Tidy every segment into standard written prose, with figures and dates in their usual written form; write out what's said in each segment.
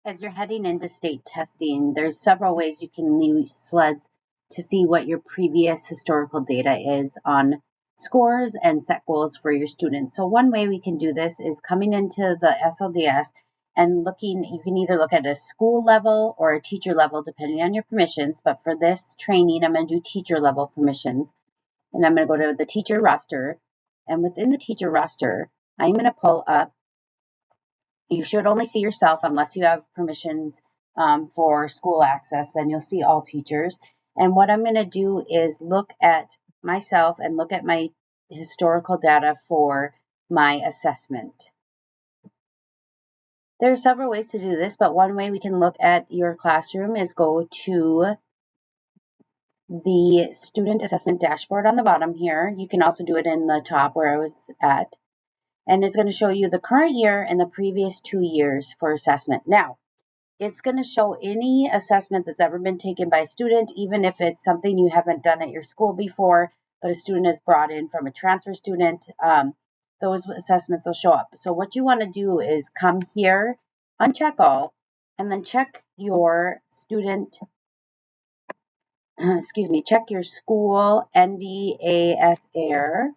As you're heading into state testing, there's several ways you can use SLEDs to see what your previous historical data is on scores and set goals for your students. So one way we can do this is coming into the SLDS and looking, you can either look at a school level or a teacher level, depending on your permissions. But for this training, I'm going to do teacher level permissions. And I'm going to go to the teacher roster. And within the teacher roster, I'm going to pull up, you should only see yourself unless you have permissions for school access, then you'll see all teachers. And what I'm going to do is look at myself and look at my historical data for my assessment. There are several ways to do this, but one way we can look at your classroom is go to the student assessment dashboard on the bottom here. You can also do it in the top where I was at. And it's going to show you the current year and the previous 2 years for assessment. Now, it's going to show any assessment that's ever been taken by a student, even if it's something you haven't done at your school before, but a student is brought in from a transfer student. Those assessments will show up. So what you want to do is come here, uncheck all, and then check your student, check your school NDAS error.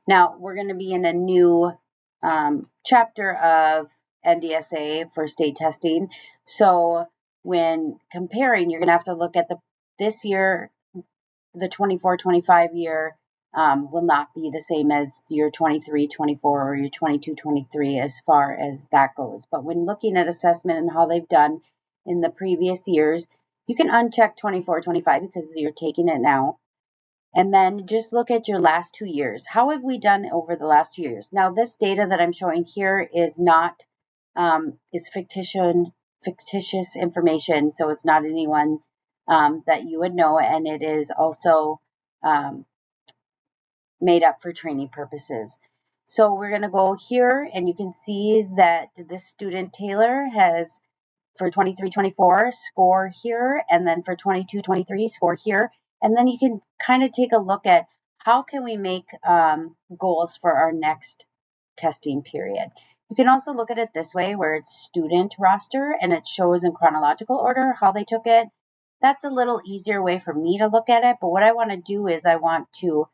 Now, we're going to be in a new chapter of NDSA for state testing. So when comparing, you're going to have to look at this year, the 24-25 year will not be the same as your 23-24 or your 22-23 as far as that goes. But when looking at assessment and how they've done in the previous years, you can uncheck 24-25 because you're taking it now. And then just look at your last 2 years. How have we done over the last 2 years? Now, this data that I'm showing here is not, is fictitious information, so it's not anyone that you would know, and it is also made up for training purposes. So we're going to go here, and you can see that this student Taylor has, for 23-24, score here, and then for 22-23, score here. And then you can kind of take a look at how can we make goals for our next testing period. You can also look at it this way, where it's student roster, and it shows in chronological order how they took it. That's a little easier way for me to look at it, but what I want to do is I want to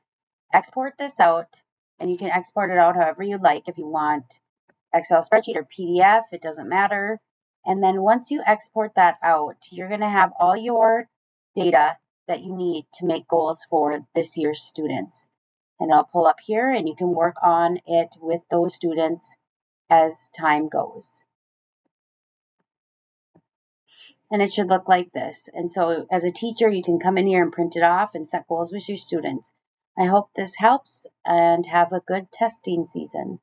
export this out, and you can export it out however you like. If you want Excel spreadsheet or PDF, it doesn't matter. And then once you export that out, you're going to have all your data that you need to make goals for this year's students. And I'll pull up here and you can work on it with those students as time goes. And it should look like this. And so as a teacher, you can come in here and print it off and set goals with your students. I hope this helps and have a good testing season.